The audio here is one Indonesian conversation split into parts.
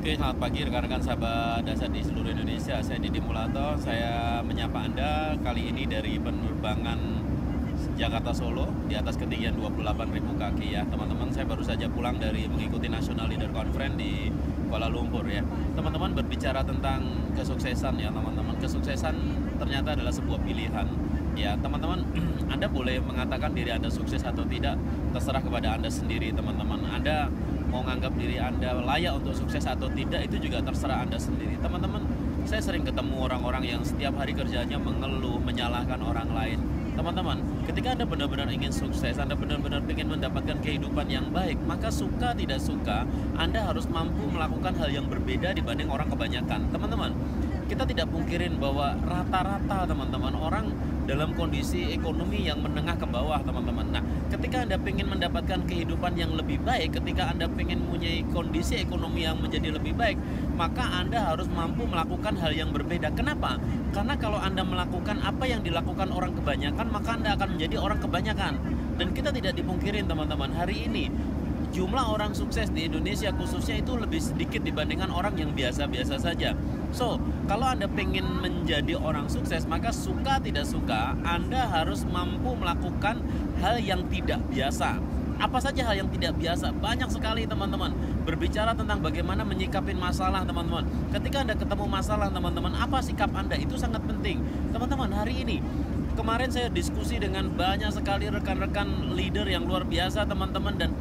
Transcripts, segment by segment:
Oke, selamat pagi rekan-rekan sahabat dasar di seluruh Indonesia. Saya Didi Mulato, saya menyapa Anda kali ini dari penerbangan Jakarta Solo di atas ketinggian 28.000 kaki ya. Teman-teman, saya baru saja pulang dari mengikuti National Leader Conference di Kuala Lumpur ya. Teman-teman, berbicara tentang kesuksesan ya teman-teman. Kesuksesan ternyata adalah sebuah pilihan. Ya, teman-teman, Anda boleh mengatakan diri Anda sukses atau tidak, terserah kepada Anda sendiri, teman-teman. Anda mau nganggap diri Anda layak untuk sukses atau tidak, itu juga terserah Anda sendiri. Teman-teman, saya sering ketemu orang-orang yang setiap hari kerjanya mengeluh, menyalahkan orang lain. Teman-teman, ketika Anda benar-benar ingin sukses, Anda benar-benar ingin mendapatkan kehidupan yang baik, maka suka tidak suka, Anda harus mampu melakukan hal yang berbeda dibanding orang kebanyakan. Teman-teman, kita tidak pungkirin bahwa rata-rata teman-teman orang dalam kondisi ekonomi yang menengah ke bawah, teman-teman. Nah, ketika Anda ingin mendapatkan kehidupan yang lebih baik, ketika Anda ingin mempunyai kondisi ekonomi yang menjadi lebih baik, maka Anda harus mampu melakukan hal yang berbeda. Kenapa? Karena kalau Anda melakukan apa yang dilakukan orang kebanyakan, maka Anda akan menjadi orang kebanyakan. Dan kita tidak dipungkirin teman-teman, hari ini jumlah orang sukses di Indonesia khususnya itu lebih sedikit dibandingkan orang yang biasa-biasa saja. So, kalau Anda pengen menjadi orang sukses, maka suka tidak suka, Anda harus mampu melakukan hal yang tidak biasa. Apa saja hal yang tidak biasa? Banyak sekali teman-teman. Berbicara tentang bagaimana menyikapin masalah teman-teman. Ketika Anda ketemu masalah teman-teman, apa sikap Anda? Itu sangat penting. Teman-teman, hari ini kemarin saya diskusi dengan banyak sekali rekan-rekan leader yang luar biasa teman-teman, dan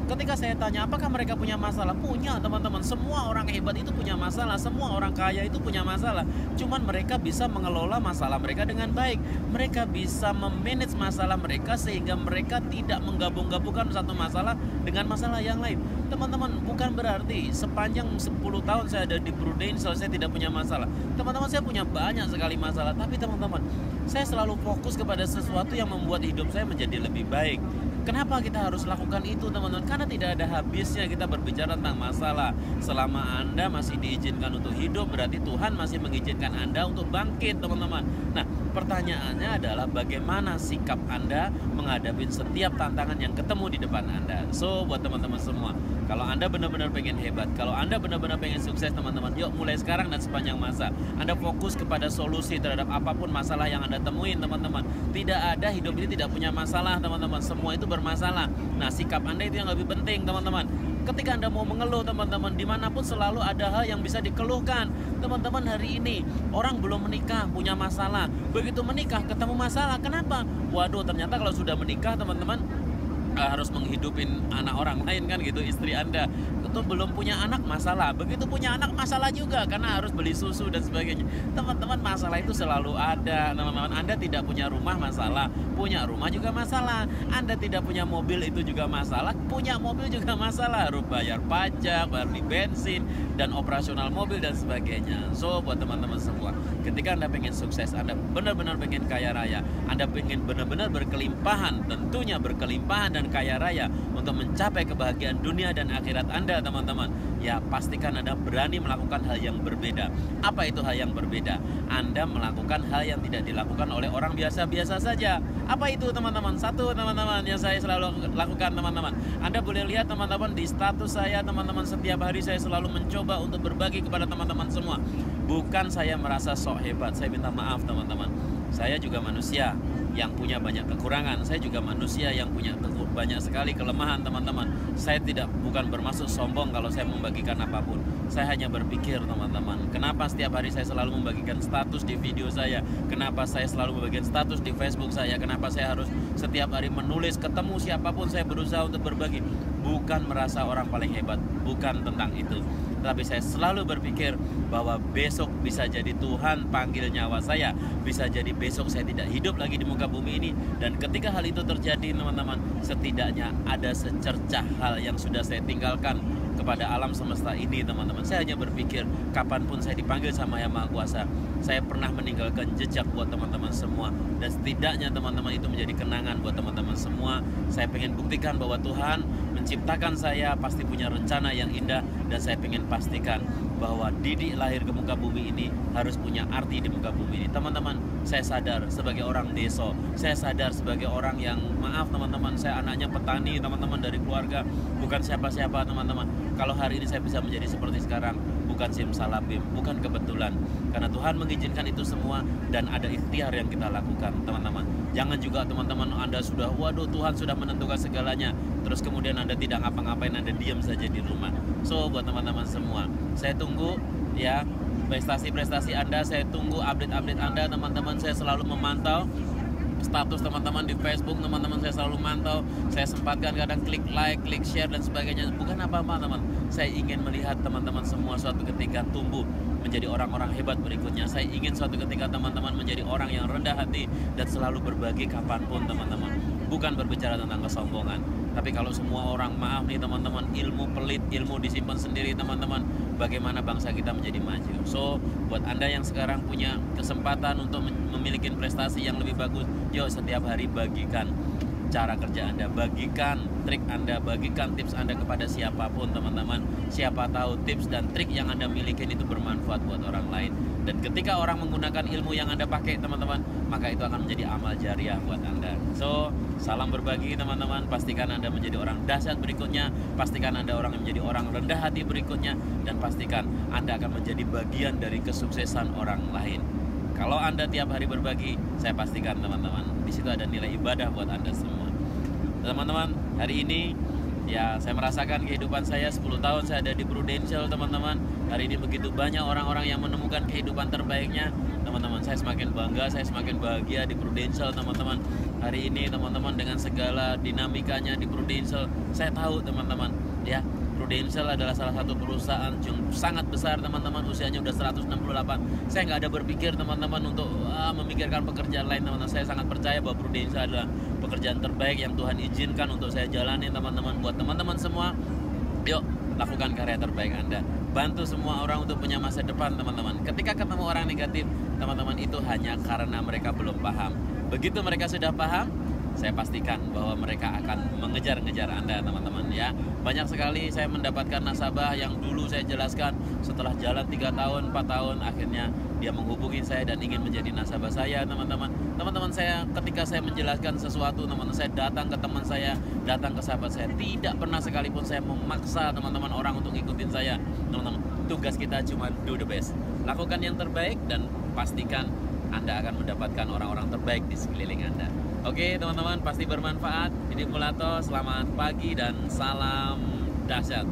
ketika saya tanya apakah mereka punya masalah, punya teman-teman. Semua orang hebat itu punya masalah, semua orang kaya itu punya masalah. Cuman mereka bisa mengelola masalah mereka dengan baik. Mereka bisa memanage masalah mereka sehingga mereka tidak menggabung-gabungkan satu masalah dengan masalah yang lain. Teman-teman, bukan berarti sepanjang 10 tahun saya ada di Prudential saya tidak punya masalah. Teman-teman, saya punya banyak sekali masalah, tapi teman-teman, saya selalu fokus kepada sesuatu yang membuat hidup saya menjadi lebih baik. Kenapa kita harus lakukan itu teman-teman? Karena tidak ada habisnya kita berbicara tentang masalah. Selama Anda masih diizinkan untuk hidup, berarti Tuhan masih mengizinkan Anda untuk bangkit teman-teman. Nah, pertanyaannya adalah bagaimana sikap Anda menghadapi setiap tantangan yang ketemu di depan Anda. So, buat teman-teman semua, kalau Anda benar-benar pengen hebat, kalau Anda benar-benar pengen sukses teman-teman, yuk mulai sekarang dan sepanjang masa Anda fokus kepada solusi terhadap apapun masalah yang Anda temuin teman-teman. Tidak ada hidup ini tidak punya masalah teman-teman, semua itu bermasalah. Nah, sikap Anda itu yang lebih penting teman-teman. Ketika Anda mau mengeluh teman-teman, dimanapun selalu ada hal yang bisa dikeluhkan. Teman-teman, hari ini orang belum menikah punya masalah, begitu menikah ketemu masalah. Kenapa? Waduh, ternyata kalau sudah menikah teman-teman harus menghidupin anak orang lain kan gitu, istri Anda itu belum punya anak masalah, begitu punya anak masalah juga karena harus beli susu dan sebagainya. Teman-teman, masalah itu selalu ada teman-teman. Anda tidak punya rumah masalah, punya rumah juga masalah. Anda tidak punya mobil itu juga masalah, punya mobil juga masalah, harus bayar pajak, beli bensin dan operasional mobil dan sebagainya. So, buat teman-teman semua, ketika Anda pengen sukses, Anda benar-benar pengen kaya raya, Anda pengen benar-benar berkelimpahan, tentunya berkelimpahan dan kaya raya untuk mencapai kebahagiaan dunia dan akhirat Anda teman-teman, ya pastikan Anda berani melakukan hal yang berbeda. Apa itu hal yang berbeda? Anda melakukan hal yang tidak dilakukan oleh orang biasa-biasa saja. Apa itu teman-teman? Satu teman-teman yang saya selalu lakukan teman-teman, Anda boleh lihat teman-teman di status saya teman-teman, setiap hari saya selalu mencoba untuk berbagi kepada teman-teman semua. Bukan saya merasa sok hebat, saya minta maaf teman-teman, saya juga manusia yang punya banyak kekurangan. Saya juga manusia yang punya banyak sekali kelemahan teman-teman. Saya bukan bermaksud sombong kalau saya membagikan apapun. Saya hanya berpikir teman-teman, kenapa setiap hari saya selalu membagikan status di video saya, kenapa saya selalu membagikan status di Facebook saya, kenapa saya harus setiap hari menulis, ketemu siapapun saya berusaha untuk berbagi. Bukan merasa orang paling hebat, bukan tentang itu, tapi saya selalu berpikir bahwa besok bisa jadi Tuhan panggil nyawa saya, bisa jadi besok saya tidak hidup lagi di muka bumi ini. Dan ketika hal itu terjadi teman-teman, setidaknya ada secercah hal yang sudah saya tinggalkan kepada alam semesta ini teman-teman. Saya hanya berpikir kapanpun saya dipanggil sama Yang Maha Kuasa, saya pernah meninggalkan jejak buat teman-teman semua. Dan setidaknya teman-teman itu menjadi kenangan buat teman-teman semua. Saya pengen buktikan bahwa Tuhan menciptakan saya pasti punya rencana yang indah, dan saya ingin pastikan bahwa Didi lahir ke muka bumi ini harus punya arti di muka bumi ini. Teman-teman, saya sadar sebagai orang desa, saya sadar sebagai orang yang, maaf teman-teman, saya anaknya petani teman-teman, dari keluarga bukan siapa-siapa teman-teman. Kalau hari ini saya bisa menjadi seperti sekarang, bukan simsalabim, bukan kebetulan, karena Tuhan mengizinkan itu semua, dan ada ikhtiar yang kita lakukan teman-teman. Jangan juga teman-teman Anda sudah, waduh Tuhan sudah menentukan segalanya, terus kemudian Anda tidak ngapa-ngapain, Anda diam saja di rumah. So buat teman-teman semua, saya tunggu ya prestasi-prestasi Anda, saya tunggu update-update Anda teman-teman. Saya selalu memantau status teman-teman di Facebook, teman-teman saya selalu mantau. Saya sempatkan kadang klik like, klik share dan sebagainya. Bukan apa-apa teman, saya ingin melihat teman-teman semua suatu ketika tumbuh menjadi orang-orang hebat berikutnya. Saya ingin suatu ketika teman-teman menjadi orang yang rendah hati dan selalu berbagi kapanpun teman-teman. Bukan berbicara tentang kesombongan, tapi kalau semua orang, maaf nih teman-teman, ilmu pelit, ilmu disimpan sendiri teman-teman, bagaimana bangsa kita menjadi maju. So buat Anda yang sekarang punya kesempatan untuk memiliki prestasi yang lebih bagus, yuk setiap hari bagikan cara kerja Anda, bagikan trik Anda, bagikan tips Anda kepada siapapun teman-teman. Siapa tahu tips dan trik yang Anda miliki itu bermanfaat buat orang lain. Dan ketika orang menggunakan ilmu yang Anda pakai teman-teman, maka itu akan menjadi amal jariah buat Anda. So salam berbagi teman-teman. Pastikan Anda menjadi orang dahsyat berikutnya, pastikan Anda orang yang menjadi orang rendah hati berikutnya, dan pastikan Anda akan menjadi bagian dari kesuksesan orang lain. Kalau Anda tiap hari berbagi, saya pastikan teman-teman, di situ ada nilai ibadah buat Anda semua. Teman-teman, hari ini ya saya merasakan kehidupan saya 10 tahun saya ada di Prudential teman-teman. Hari ini begitu banyak orang-orang yang menemukan kehidupan terbaiknya. Teman-teman, saya semakin bangga, saya semakin bahagia di Prudential teman-teman. Hari ini teman-teman, dengan segala dinamikanya di Prudential, saya tahu teman-teman ya, Prudential adalah salah satu perusahaan yang sangat besar teman-teman, usianya udah 168. Saya nggak ada berpikir teman-teman untuk memikirkan pekerjaan lain teman-teman. Saya sangat percaya bahwa Prudential adalah pekerjaan terbaik yang Tuhan izinkan untuk saya jalani teman-teman. Buat teman-teman semua, yuk lakukan karya terbaik Anda. Bantu semua orang untuk punya masa depan teman-teman. Ketika ketemu orang negatif teman-teman, itu hanya karena mereka belum paham. Begitu mereka sudah paham, saya pastikan bahwa mereka akan mengejar-ngejar Anda teman-teman ya. Banyak sekali saya mendapatkan nasabah yang dulu saya jelaskan, setelah jalan 3 tahun, 4 tahun, akhirnya dia menghubungi saya dan ingin menjadi nasabah saya teman-teman. Teman-teman, saya ketika saya menjelaskan sesuatu teman-teman, saya datang ke teman saya, datang ke sahabat saya, tidak pernah sekalipun saya memaksa teman-teman orang untuk ngikutin saya teman-teman. Tugas kita cuma do the best, lakukan yang terbaik, dan pastikan Anda akan mendapatkan orang-orang terbaik di sekeliling Anda. Oke teman-teman, pasti bermanfaat. Didi Mulato, selamat pagi dan salam dahsyat.